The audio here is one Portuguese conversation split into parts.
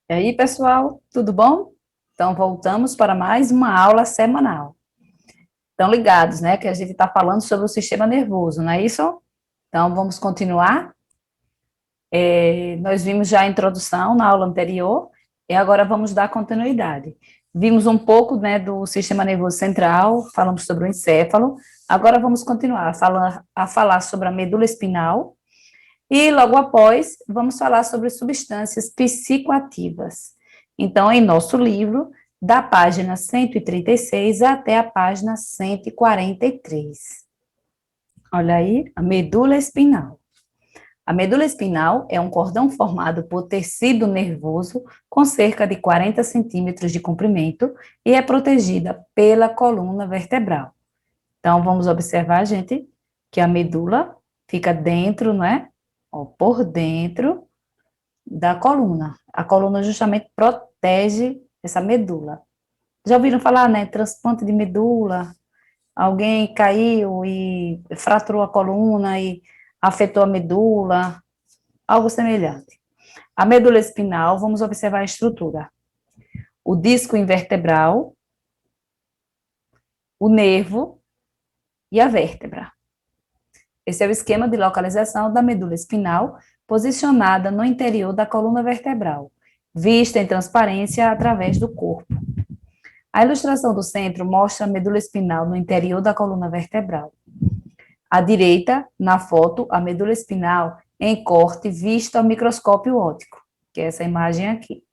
E aí, pessoal, tudo bom? Então, voltamos para mais uma aula semanal. Estão ligados, né? Que a gente está falando sobre o sistema nervoso, não é isso? Então, vamos continuar. Nós vimos já a introdução na aula anterior e agora vamos dar continuidade. Vimos um pouco, né, do sistema nervoso central, falamos sobre o encéfalo. Agora vamos continuar a falar sobre a medula espinal e logo após, vamos falar sobre substâncias psicoativas. Então, em nosso livro, da página 136 até a página 143. Olha aí, a medula espinal. A medula espinal é um cordão formado por tecido nervoso com cerca de 40 centímetros de comprimento e é protegida pela coluna vertebral. Então, vamos observar, gente, que a medula fica dentro, não é? Ó, por dentro da coluna. A coluna justamente protege essa medula. Já ouviram falar, né? Transplante de medula. Alguém caiu e fraturou a coluna e afetou a medula, algo semelhante. A medula espinal, vamos observar a estrutura. O disco invertebral, o nervo e a vértebra. Esse é o esquema de localização da medula espinal, posicionada no interior da coluna vertebral, vista em transparência através do corpo. A ilustração do centro mostra a medula espinal no interior da coluna vertebral. À direita, na foto, a medula espinal em corte vista ao microscópio óptico, que é essa imagem aqui.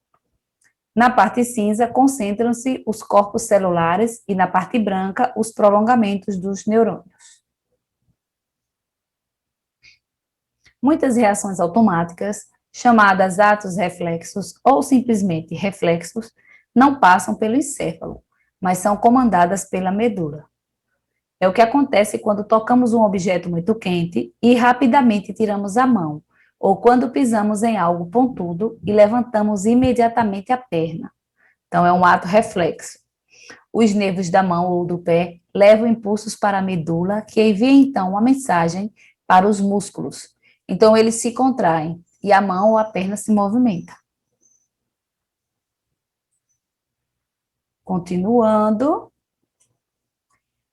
Na parte cinza, concentram-se os corpos celulares e na parte branca, os prolongamentos dos neurônios. Muitas reações automáticas, chamadas atos reflexos ou simplesmente reflexos, não passam pelo encéfalo, mas são comandadas pela medula. É o que acontece quando tocamos um objeto muito quente e rapidamente tiramos a mão, ou quando pisamos em algo pontudo e levantamos imediatamente a perna. Então, é um ato reflexo. Os nervos da mão ou do pé levam impulsos para a medula, que envia então uma mensagem para os músculos. Então, eles se contraem e a mão ou a perna se movimenta. Continuando.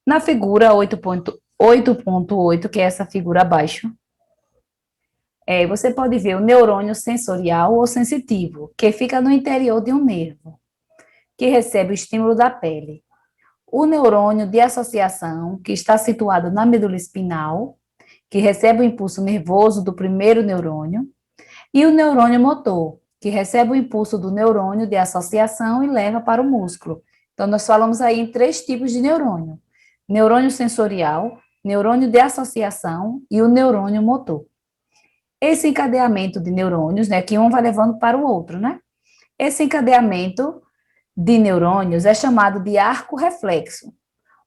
Na figura 8.8, que é essa figura abaixo, você pode ver o neurônio sensorial ou sensitivo, que fica no interior de um nervo, que recebe o estímulo da pele. O neurônio de associação, que está situado na medula espinal, que recebe o impulso nervoso do primeiro neurônio, e o neurônio motor, que recebe o impulso do neurônio de associação e leva para o músculo. Então, nós falamos aí em 3 tipos de neurônio: neurônio sensorial, neurônio de associação e o neurônio motor. Esse encadeamento de neurônios, né, que um vai levando para o outro, né? Esse encadeamento de neurônios é chamado de arco reflexo.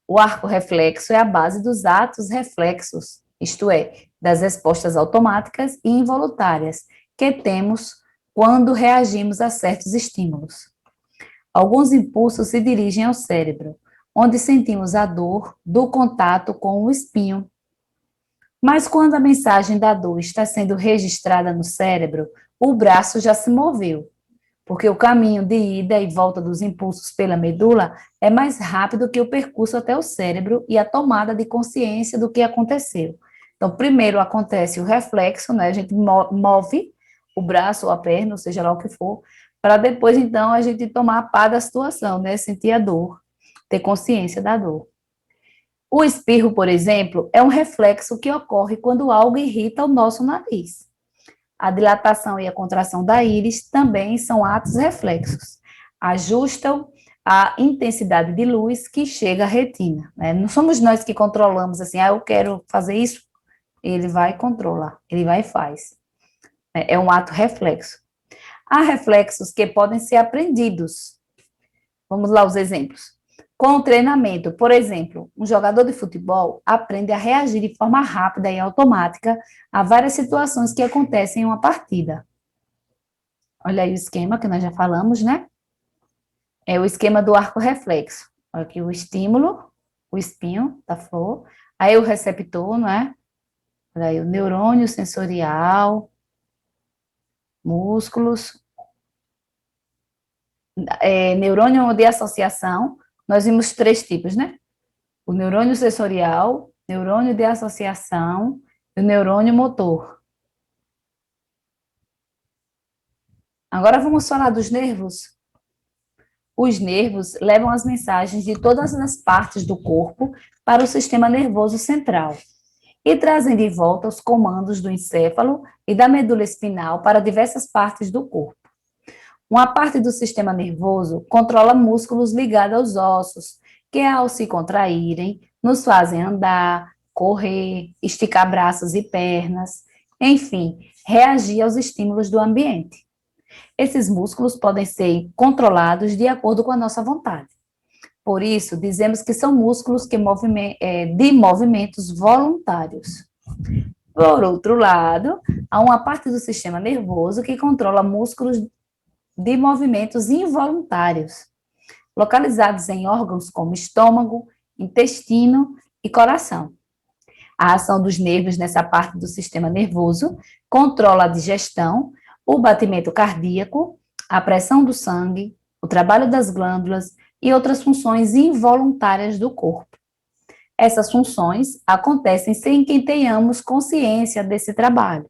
O arco reflexo é a base dos atos reflexos, isto é, das respostas automáticas e involuntárias que temos quando reagimos a certos estímulos. Alguns impulsos se dirigem ao cérebro, onde sentimos a dor do contato com o espinho. Mas quando a mensagem da dor está sendo registrada no cérebro, o braço já se moveu, porque o caminho de ida e volta dos impulsos pela medula é mais rápido que o percurso até o cérebro e a tomada de consciência do que aconteceu. Então, primeiro acontece o reflexo, né? A gente move o braço ou a perna, ou seja lá o que for, para depois, então, a gente tomar a pá da situação, né? Sentir a dor, ter consciência da dor. O espirro, por exemplo, é um reflexo que ocorre quando algo irrita o nosso nariz. A dilatação e a contração da íris também são atos reflexos. Ajustam a intensidade de luz que chega à retina, né? Não somos nós que controlamos assim, eu quero fazer isso, ele vai e controla, ele vai e faz. É um ato reflexo. Há reflexos que podem ser aprendidos. Vamos lá os exemplos. Com o treinamento, por exemplo, um jogador de futebol aprende a reagir de forma rápida e automática a várias situações que acontecem em uma partida. Olha aí o esquema que nós já falamos, né? É o esquema do arco reflexo. Olha aqui o estímulo, o espinho da flor, aí o receptor, não é? Olha aí o neurônio sensorial, músculos, Neurônio de associação, nós vimos três tipos, né? O neurônio sensorial, neurônio de associação e o neurônio motor. Agora vamos falar dos nervos. Os nervos levam as mensagens de todas as partes do corpo para o sistema nervoso central e trazem de volta os comandos do encéfalo e da medula espinal para diversas partes do corpo. Uma parte do sistema nervoso controla músculos ligados aos ossos, que ao se contraírem, nos fazem andar, correr, esticar braços e pernas, enfim, reagir aos estímulos do ambiente. Esses músculos podem ser controlados de acordo com a nossa vontade. Por isso, dizemos que são músculos de movimentos voluntários. Por outro lado, há uma parte do sistema nervoso que controla músculos de movimentos involuntários, localizados em órgãos como estômago, intestino e coração. A ação dos nervos nessa parte do sistema nervoso controla a digestão, o batimento cardíaco, a pressão do sangue, o trabalho das glândulas e outras funções involuntárias do corpo. Essas funções acontecem sem que tenhamos consciência desse trabalho.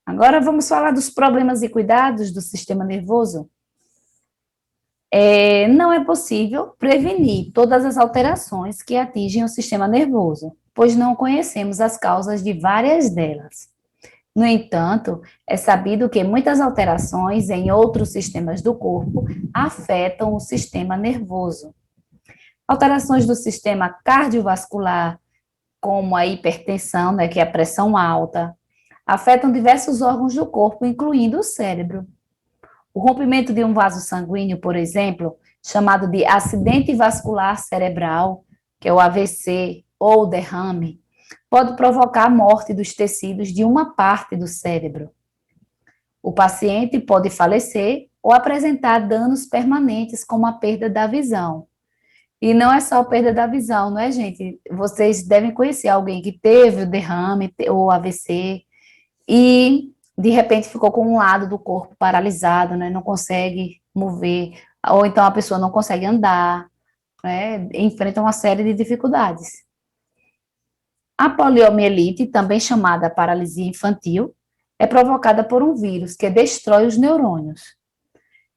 Agora vamos falar dos problemas e cuidados do sistema nervoso. Não é possível prevenir todas as alterações que atingem o sistema nervoso, pois não conhecemos as causas de várias delas. No entanto, é sabido que muitas alterações em outros sistemas do corpo afetam o sistema nervoso. Alterações do sistema cardiovascular, como a hipertensão, né, que é a pressão alta, afetam diversos órgãos do corpo, incluindo o cérebro. O rompimento de um vaso sanguíneo, por exemplo, chamado de acidente vascular cerebral, que é o AVC ou derrame, pode provocar a morte dos tecidos de uma parte do cérebro. O paciente pode falecer ou apresentar danos permanentes, como a perda da visão. E não é só a perda da visão, não é, gente? Vocês devem conhecer alguém que teve o derrame ou AVC e, de repente, ficou com um lado do corpo paralisado, né? Não consegue mover, ou então a pessoa não consegue andar, né? Enfrenta uma série de dificuldades. A poliomielite, também chamada paralisia infantil, é provocada por um vírus que destrói os neurônios.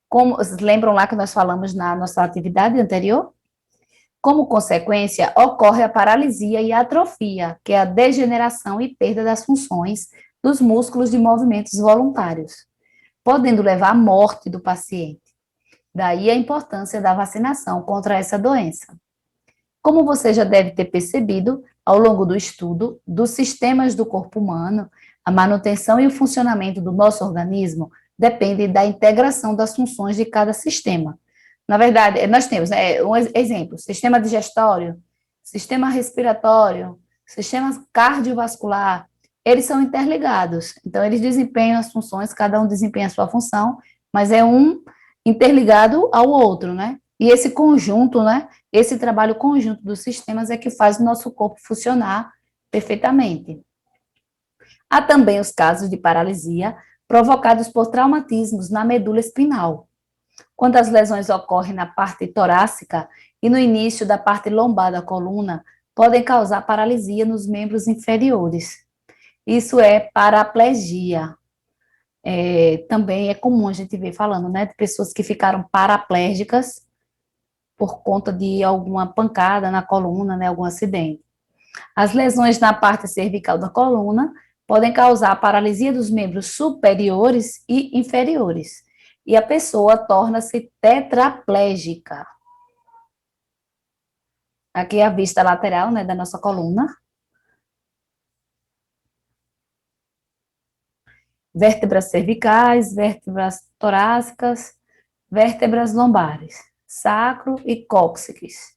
Como, lembram lá que nós falamos na nossa atividade anterior? Como consequência, ocorre a paralisia e a atrofia, que é a degeneração e perda das funções dos músculos de movimentos voluntários, podendo levar à morte do paciente. Daí a importância da vacinação contra essa doença. Como você já deve ter percebido, ao longo do estudo dos sistemas do corpo humano, a manutenção e o funcionamento do nosso organismo depende da integração das funções de cada sistema. Na verdade, nós temos, um exemplo, sistema digestório, sistema respiratório, sistema cardiovascular, eles são interligados, então eles desempenham as funções, cada um desempenha a sua função, mas é um interligado ao outro, né? E esse conjunto, né, esse trabalho conjunto dos sistemas é que faz o nosso corpo funcionar perfeitamente. Há também os casos de paralisia provocados por traumatismos na medula espinal. Quando as lesões ocorrem na parte torácica e no início da parte lombar da coluna, podem causar paralisia nos membros inferiores. Isso é paraplegia. Também é comum a gente ver falando, né, de pessoas que ficaram paraplégicas por conta de alguma pancada na coluna, né, algum acidente. As lesões na parte cervical da coluna podem causar a paralisia dos membros superiores e inferiores, e a pessoa torna-se tetraplégica. Aqui é a vista lateral, né, da nossa coluna. Vértebras cervicais, vértebras torácicas, vértebras lombares, sacro e cóccix.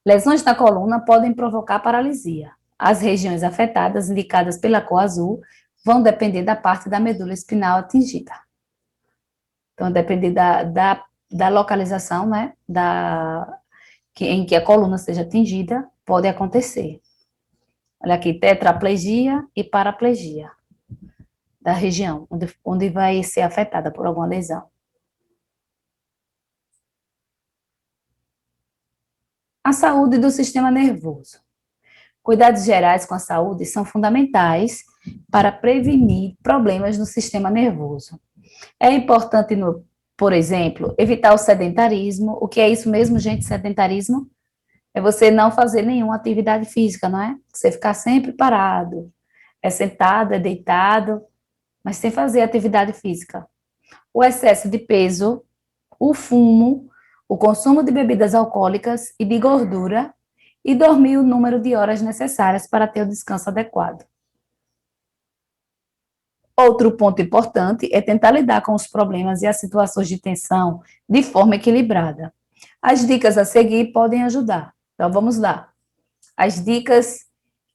Lesões na coluna podem provocar paralisia. As regiões afetadas, indicadas pela cor azul, vão depender da parte da medula espinal atingida. Então, depender da localização, né, em que a coluna seja atingida, pode acontecer. Olha aqui, tetraplegia e paraplegia. da região onde vai ser afetada por alguma lesão. A saúde do sistema nervoso. Cuidados gerais com a saúde são fundamentais para prevenir problemas no sistema nervoso. É importante, por exemplo, evitar o sedentarismo. O que é isso mesmo, gente, sedentarismo? É você não fazer nenhuma atividade física, não é? Você ficar sempre parado, é sentado, é deitado, mas sem fazer atividade física. O excesso de peso, o fumo, o consumo de bebidas alcoólicas e de gordura, e dormir o número de horas necessárias para ter o descanso adequado. Outro ponto importante é tentar lidar com os problemas e as situações de tensão de forma equilibrada. As dicas a seguir podem ajudar. Então, vamos lá. As dicas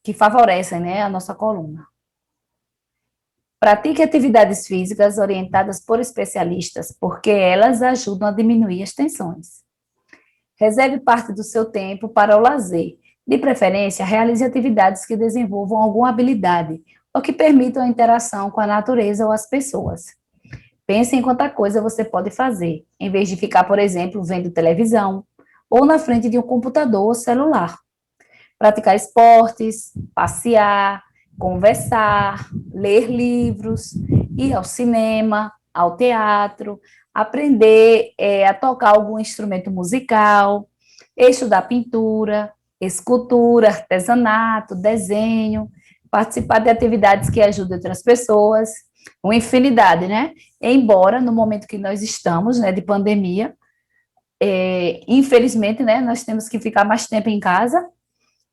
que favorecem, né, a nossa coluna. Pratique atividades físicas orientadas por especialistas, porque elas ajudam a diminuir as tensões. Reserve parte do seu tempo para o lazer. De preferência, realize atividades que desenvolvam alguma habilidade ou que permitam a interação com a natureza ou as pessoas. Pense em quanta coisa você pode fazer, em vez de ficar, por exemplo, vendo televisão ou na frente de um computador ou celular. Praticar esportes, passear, conversar, ler livros, ir ao cinema, ao teatro, aprender a tocar algum instrumento musical, estudar pintura, escultura, artesanato, desenho, participar de atividades que ajudem outras pessoas, uma infinidade, né? Embora no momento que nós estamos, né, de pandemia, infelizmente, né, nós temos que ficar mais tempo em casa,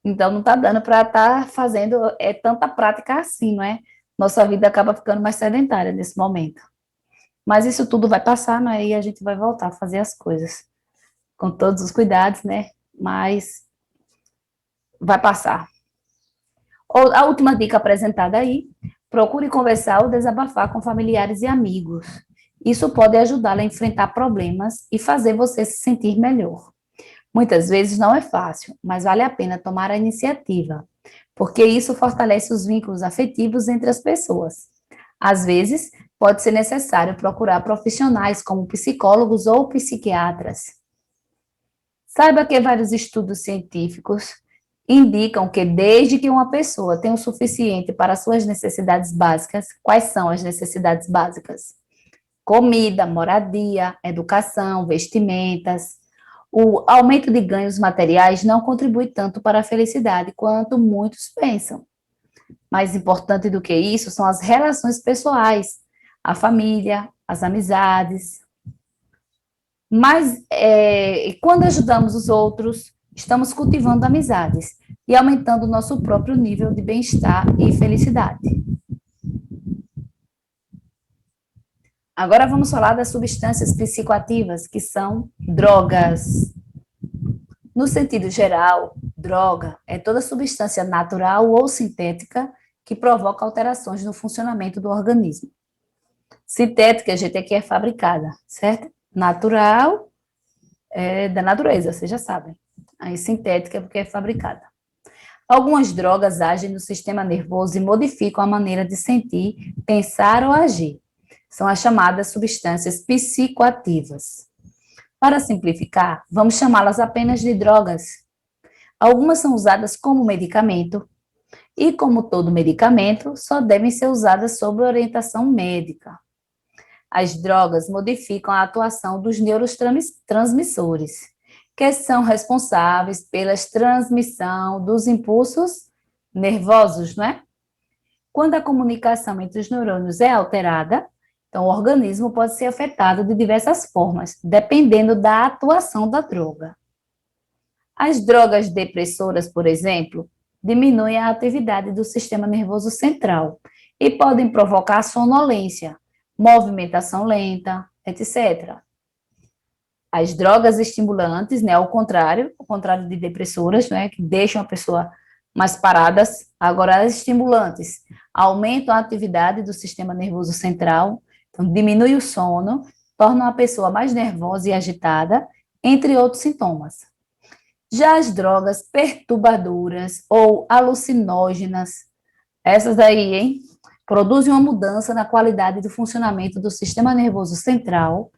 então não está dando para estar fazendo tanta prática assim, não é? Nossa vida acaba ficando mais sedentária nesse momento. Mas isso tudo vai passar, né? E a gente vai voltar a fazer as coisas com todos os cuidados, né? Mas vai passar. A última dica apresentada aí, procure conversar ou desabafar com familiares e amigos. Isso pode ajudá-la a enfrentar problemas e fazer você se sentir melhor. Muitas vezes não é fácil, mas vale a pena tomar a iniciativa, porque isso fortalece os vínculos afetivos entre as pessoas. Às vezes, pode ser necessário procurar profissionais como psicólogos ou psiquiatras. Saiba que vários estudos científicos indicam que desde que uma pessoa tem o suficiente para suas necessidades básicas, quais são as necessidades básicas? Comida, moradia, educação, vestimentas. O aumento de ganhos materiais não contribui tanto para a felicidade quanto muitos pensam. Mais importante do que isso são as relações pessoais, a família, as amizades. Mas quando ajudamos os outros, estamos cultivando amizades e aumentando o nosso próprio nível de bem-estar e felicidade. Agora vamos falar das substâncias psicoativas, que são drogas. No sentido geral, droga é toda substância natural ou sintética que provoca alterações no funcionamento do organismo. Sintética, a gente aqui é fabricada, certo? Natural é da natureza, vocês já sabem. Aí sintética é porque é fabricada. Algumas drogas agem no sistema nervoso e modificam a maneira de sentir, pensar ou agir. São as chamadas substâncias psicoativas. Para simplificar, vamos chamá-las apenas de drogas. Algumas são usadas como medicamento e, como todo medicamento, só devem ser usadas sob orientação médica. As drogas modificam a atuação dos neurotransmissores, que são responsáveis pela transmissão dos impulsos nervosos, não é? Quando a comunicação entre os neurônios é alterada, então o organismo pode ser afetado de diversas formas, dependendo da atuação da droga. As drogas depressoras, por exemplo, diminuem a atividade do sistema nervoso central e podem provocar sonolência, movimentação lenta, etc. As drogas estimulantes, né, ao contrário de depressoras, né, que deixam a pessoa mais paradas, agora as estimulantes aumentam a atividade do sistema nervoso central, então diminui o sono, tornam a pessoa mais nervosa e agitada, entre outros sintomas. Já as drogas perturbadoras ou alucinógenas, essas daí, hein? produzem uma mudança na qualidade do funcionamento do sistema nervoso central,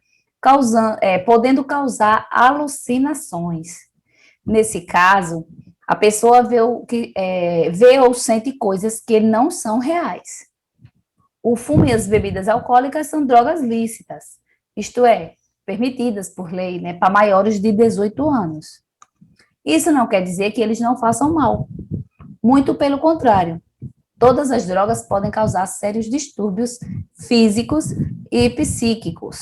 podendo causar alucinações. Nesse caso, a pessoa vê ou sente coisas que não são reais. O fumo e as bebidas alcoólicas são drogas lícitas, isto é, permitidas por lei, né, para maiores de 18 anos. Isso não quer dizer que eles não façam mal. Muito pelo contrário. Todas as drogas podem causar sérios distúrbios físicos e psíquicos.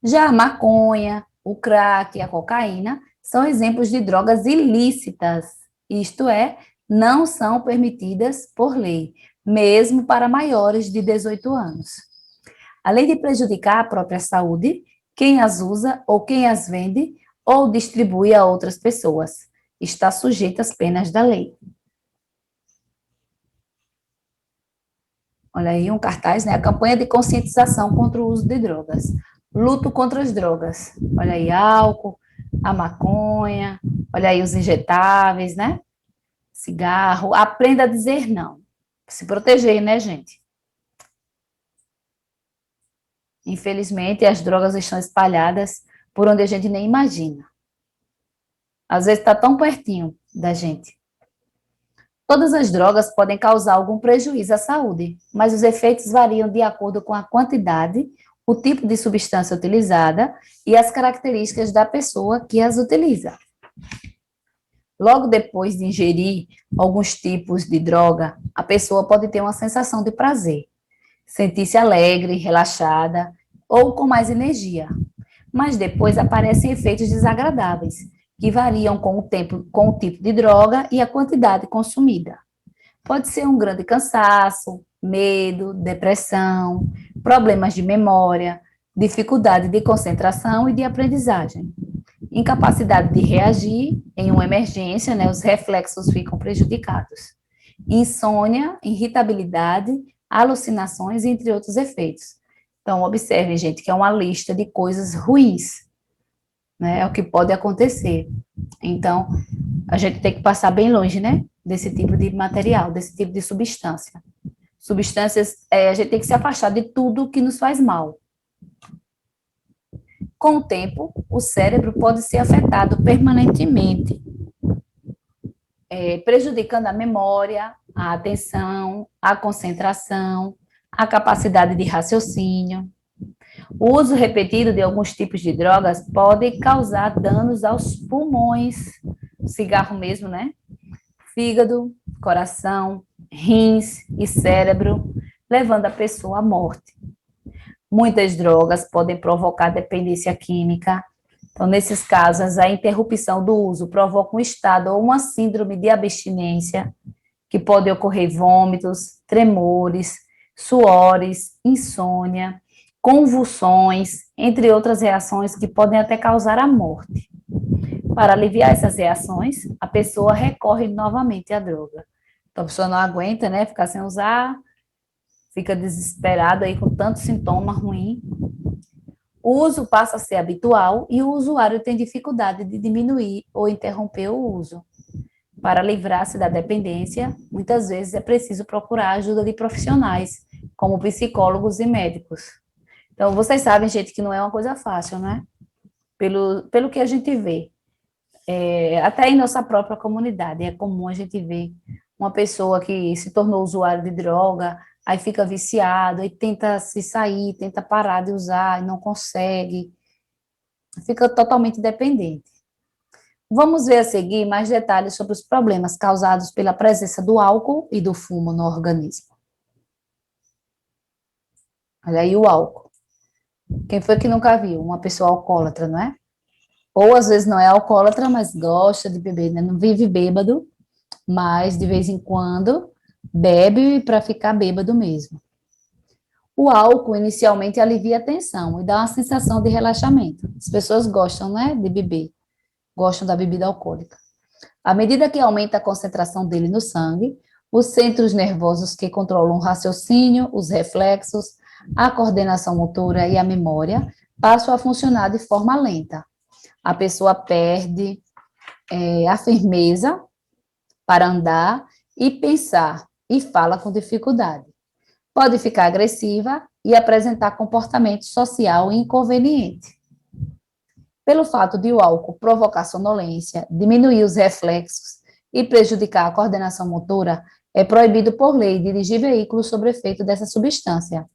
Já a maconha, o crack e a cocaína são exemplos de drogas ilícitas, isto é, não são permitidas por lei, mesmo para maiores de 18 anos. Além de prejudicar a própria saúde, quem as usa ou quem as vende ou distribui a outras pessoas está sujeito às penas da lei. Olha aí um cartaz, né? A campanha de conscientização contra o uso de drogas. Luto contra as drogas. Olha aí, álcool, a maconha, olha aí os injetáveis, né? Cigarro. Aprenda a dizer não. Se proteger, né, gente? Infelizmente, as drogas estão espalhadas por onde a gente nem imagina. Às vezes está tão pertinho da gente. Todas as drogas podem causar algum prejuízo à saúde, mas os efeitos variam de acordo com a quantidade, o tipo de substância utilizada e as características da pessoa que as utiliza. Logo depois de ingerir alguns tipos de droga, a pessoa pode ter uma sensação de prazer, sentir-se alegre, relaxada ou com mais energia. Mas depois aparecem efeitos desagradáveis, que variam com o tipo de droga e a quantidade consumida. Pode ser um grande cansaço, medo, depressão, problemas de memória, dificuldade de concentração e de aprendizagem, incapacidade de reagir em uma emergência, né, os reflexos ficam prejudicados, insônia, irritabilidade, alucinações, entre outros efeitos. Então, observem, gente, que é uma lista de coisas ruins, né, é o que pode acontecer. Então, a gente tem que passar bem longe, né, desse tipo de material, desse tipo de substância. Substâncias, a gente tem que se afastar de tudo que nos faz mal. Com o tempo, o cérebro pode ser afetado permanentemente, prejudicando a memória, a atenção, a concentração, a capacidade de raciocínio. O uso repetido de alguns tipos de drogas pode causar danos aos pulmões, cigarro mesmo, né? Fígado, coração, rins e cérebro, levando a pessoa à morte. Muitas drogas podem provocar dependência química. Então, nesses casos, a interrupção do uso provoca um estado ou uma síndrome de abstinência, que pode ocorrer vômitos, tremores, suores, insônia, convulsões, entre outras reações que podem até causar a morte. Para aliviar essas reações, a pessoa recorre novamente à droga. Então, a pessoa não aguenta, né, ficar sem usar, fica desesperado aí com tanto sintoma ruim. O uso passa a ser habitual e o usuário tem dificuldade de diminuir ou interromper o uso. Para livrar-se da dependência, muitas vezes é preciso procurar a ajuda de profissionais, como psicólogos e médicos. Então, vocês sabem, gente, que não é uma coisa fácil, né? Pelo que a gente vê. Até em nossa própria comunidade, é comum a gente ver uma pessoa que se tornou usuário de droga, aí fica viciado, aí tenta se sair, tenta parar de usar e não consegue, fica totalmente dependente. Vamos ver a seguir mais detalhes sobre os problemas causados pela presença do álcool e do fumo no organismo. Olha aí o álcool. Quem foi que nunca viu uma pessoa alcoólatra, não é? Ou às vezes não é alcoólatra, mas gosta de beber, né? Não vive bêbado, mas de vez em quando bebe para ficar bêbado mesmo. O álcool inicialmente alivia a tensão e dá uma sensação de relaxamento. As pessoas gostam, né, de beber, gostam da bebida alcoólica. À medida que aumenta a concentração dele no sangue, os centros nervosos que controlam o raciocínio, os reflexos, a coordenação motora e a memória passam a funcionar de forma lenta. A pessoa perde a firmeza para andar e pensar, e fala com dificuldade. Pode ficar agressiva e apresentar comportamento social inconveniente. Pelo fato de o álcool provocar sonolência, diminuir os reflexos e prejudicar a coordenação motora, é proibido por lei dirigir veículos sob efeito dessa substância.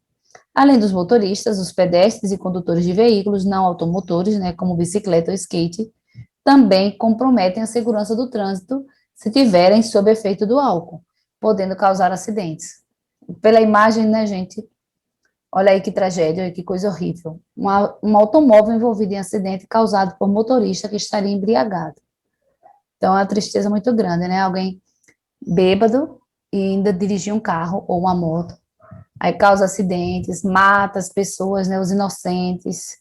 Além dos motoristas, os pedestres e condutores de veículos não automotores, né, como bicicleta ou skate, também comprometem a segurança do trânsito se tiverem sob efeito do álcool, podendo causar acidentes. Pela imagem, né, gente? Olha aí que tragédia, que coisa horrível. Um automóvel envolvido em acidente causado por motorista que estaria embriagado. Então, é uma tristeza muito grande, né? Alguém bêbado e ainda dirigir um carro ou uma moto. Aí causa acidentes, mata as pessoas, né? Os inocentes.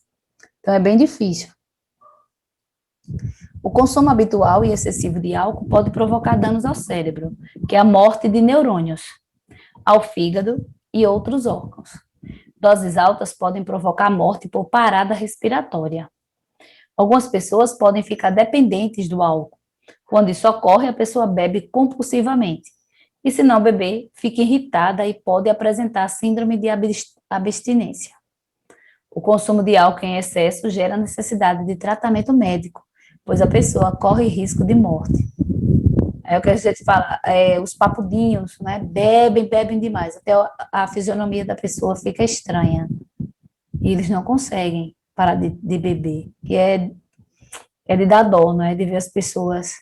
Então, é bem difícil. O consumo habitual e excessivo de álcool pode provocar danos ao cérebro, que é a morte de neurônios, ao fígado e outros órgãos. Doses altas podem provocar morte por parada respiratória. Algumas pessoas podem ficar dependentes do álcool. Quando isso ocorre, a pessoa bebe compulsivamente. E se não beber, fica irritada e pode apresentar síndrome de abstinência. O consumo de álcool em excesso gera necessidade de tratamento médico, pois a pessoa corre risco de morte. É o que a gente fala, os papudinhos, né? Bebem demais, até a fisionomia da pessoa fica estranha. E eles não conseguem parar de beber. E é de dar dó, não é? De ver as pessoas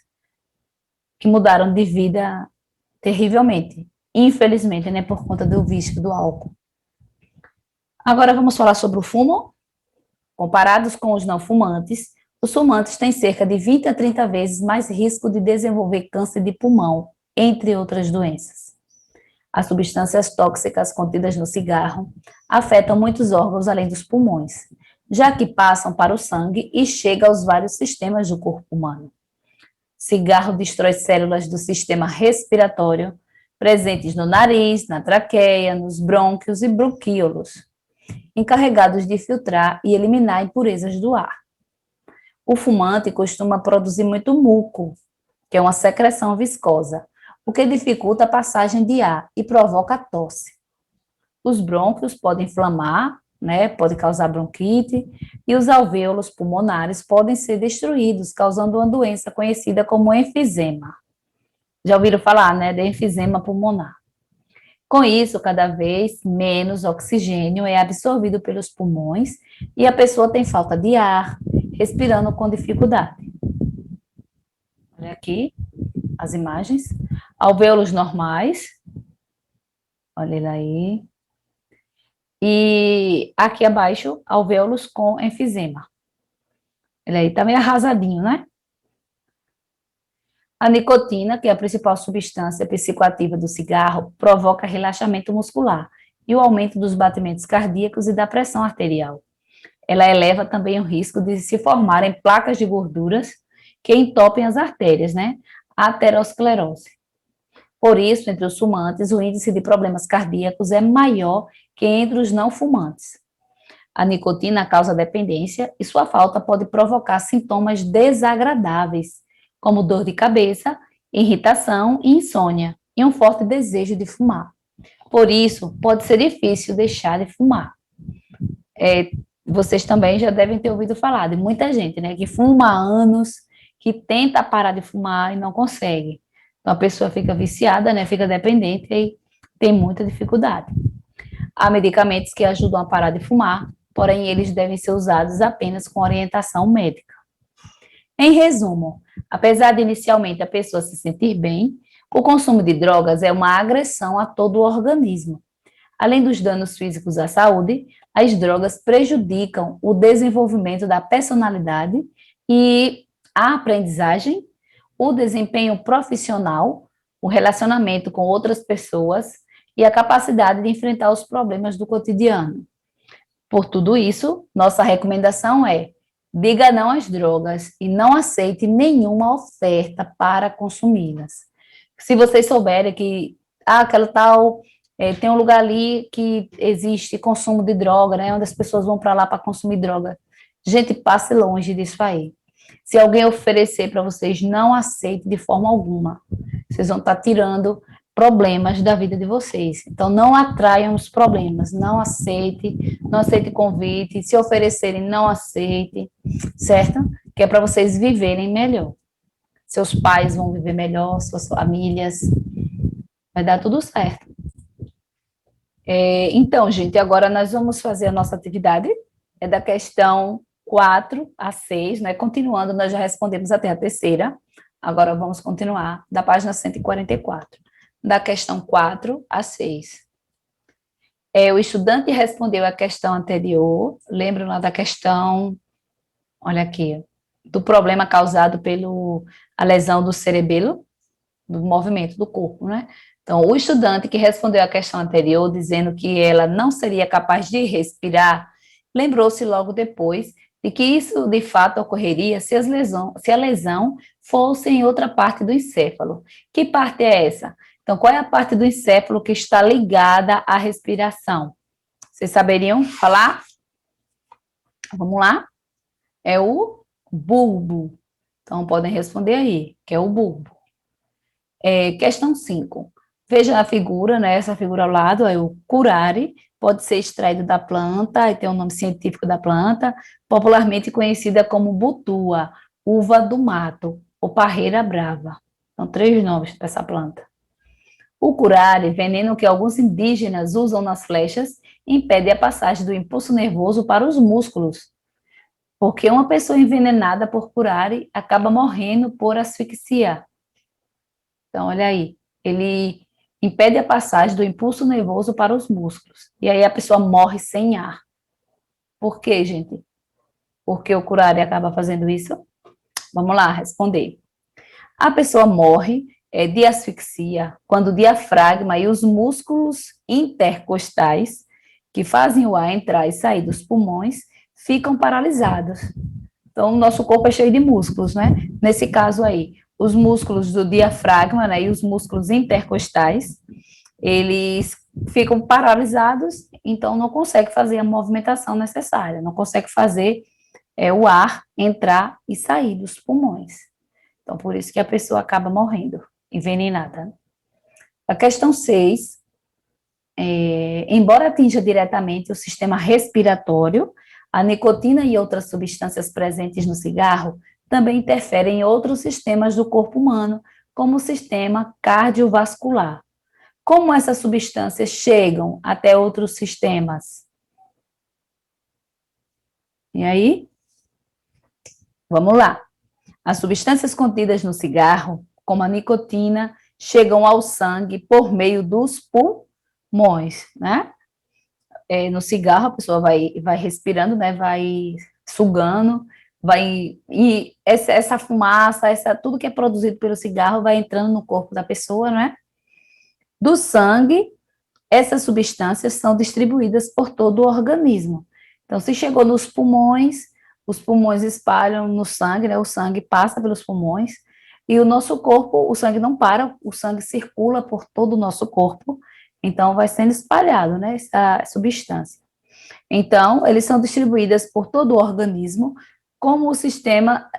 que mudaram de vida terrivelmente, infelizmente, né? Por conta do vício do álcool. Agora vamos falar sobre o fumo. Comparados com os não fumantes, os fumantes têm cerca de 20 a 30 vezes mais risco de desenvolver câncer de pulmão, entre outras doenças. As substâncias tóxicas contidas no cigarro afetam muitos órgãos além dos pulmões, já que passam para o sangue e chegam aos vários sistemas do corpo humano. Cigarro destrói células do sistema respiratório, presentes no nariz, na traqueia, nos brônquios e bronquíolos, encarregados de filtrar e eliminar impurezas do ar. O fumante costuma produzir muito muco, que é uma secreção viscosa, o que dificulta a passagem de ar e provoca tosse. Os brônquios podem inflamar, né, pode causar bronquite, e os alvéolos pulmonares podem ser destruídos, causando uma doença conhecida como enfisema. Já ouviram falar, né, de enfisema pulmonar. Com isso, cada vez menos oxigênio é absorvido pelos pulmões e a pessoa tem falta de ar, respirando com dificuldade. Olha aqui as imagens. Alvéolos normais. Olha ele aí. E aqui abaixo, alvéolos com enfisema. Ele aí tá meio arrasadinho, né? A nicotina, que é a principal substância psicoativa do cigarro, provoca relaxamento muscular e o aumento dos batimentos cardíacos e da pressão arterial. Ela eleva também o risco de se formarem placas de gorduras que entopem as artérias, né? A aterosclerose. Por isso, entre os fumantes, o índice de problemas cardíacos é maior que entre os não fumantes. A nicotina causa dependência e sua falta pode provocar sintomas desagradáveis, como dor de cabeça, irritação e insônia, e um forte desejo de fumar. Por isso, pode ser difícil deixar de fumar. Vocês também já devem ter ouvido falar de muita gente, né, que fuma há anos, que tenta parar de fumar e não consegue. Então, a pessoa fica viciada, né, fica dependente e tem muita dificuldade. Há medicamentos que ajudam a parar de fumar, porém, eles devem ser usados apenas com orientação médica. Em resumo, apesar de inicialmente a pessoa se sentir bem, o consumo de drogas é uma agressão a todo o organismo. Além dos danos físicos à saúde, as drogas prejudicam o desenvolvimento da personalidade e a aprendizagem, o desempenho profissional, o relacionamento com outras pessoas e a capacidade de enfrentar os problemas do cotidiano. Por tudo isso, nossa recomendação é: diga não às drogas e não aceite nenhuma oferta para consumi-las. Se vocês souberem que aquela tal tem um lugar ali que existe consumo de droga, né, onde as pessoas vão para lá para consumir droga, gente, passe longe disso aí. Se alguém oferecer para vocês, não aceite de forma alguma. Vocês vão estar tirando problemas da vida de vocês. Então, não atraiam os problemas, não aceite convite, se oferecerem, não aceite, certo? Que é para vocês viverem melhor. Seus pais vão viver melhor, suas famílias, vai dar tudo certo. Então, gente, agora nós vamos fazer a nossa atividade, é da questão 4 a 6, né? Continuando, nós já respondemos até a terceira, agora vamos continuar da página 144, da questão 4 a 6. O estudante respondeu a questão anterior, lembram lá da questão, olha aqui, do problema causado pela lesão do cerebelo, do movimento do corpo, né? Então, o estudante que respondeu a questão anterior, dizendo que ela não seria capaz de respirar, lembrou-se logo depois de que isso de fato ocorreria se a lesão fosse em outra parte do encéfalo. Que parte é essa? Então, qual é a parte do encéfalo que está ligada à respiração? Vocês saberiam falar? Vamos lá? É o bulbo. Então, podem responder aí, que é o bulbo. Questão 5. Veja a figura, né? Essa figura ao lado é o curare, pode ser extraído da planta, e tem o nome científico da planta, popularmente conhecida como butua, uva do mato, ou parreira brava. São 3 nomes dessa planta. O curare, veneno que alguns indígenas usam nas flechas, impede a passagem do impulso nervoso para os músculos, porque uma pessoa envenenada por curare acaba morrendo por asfixia. Então, olha aí, ele impede a passagem do impulso nervoso para os músculos. E aí a pessoa morre sem ar. Por quê, gente? Porque o curare acaba fazendo isso? Vamos lá, responder. A pessoa morre de asfixia quando o diafragma e os músculos intercostais, que fazem o ar entrar e sair dos pulmões, ficam paralisados. Então, o nosso corpo é cheio de músculos, né? Nesse caso aí, os músculos do diafragma, né, e os músculos intercostais, eles ficam paralisados, então não consegue fazer a movimentação necessária, não consegue fazer o ar entrar e sair dos pulmões. Então, por isso que a pessoa acaba morrendo, envenenada. A questão 6, embora atinja diretamente o sistema respiratório, a nicotina e outras substâncias presentes no cigarro também interferem em outros sistemas do corpo humano, como o sistema cardiovascular. Como essas substâncias chegam até outros sistemas? E aí? Vamos lá. As substâncias contidas no cigarro, como a nicotina, chegam ao sangue por meio dos pulmões, né? No cigarro, a pessoa vai respirando, né? Vai sugando, e essa fumaça, tudo que é produzido pelo cigarro vai entrando no corpo da pessoa, né? Do sangue, essas substâncias são distribuídas por todo o organismo. Então, se chegou nos pulmões, os pulmões espalham no sangue, né? O sangue passa pelos pulmões, e o nosso corpo, o sangue não para, o sangue circula por todo o nosso corpo, então vai sendo espalhado, né? Essa substância. Então, eles são distribuídas por todo o organismo, como o sistema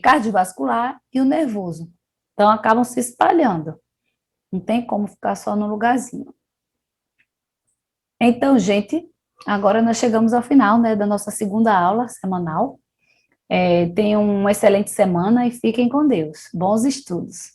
cardiovascular e o nervoso. Então, acabam se espalhando. Não tem como ficar só no lugarzinho. Então, gente, agora nós chegamos ao final, né, da nossa segunda aula semanal. Tenham uma excelente semana e fiquem com Deus. Bons estudos.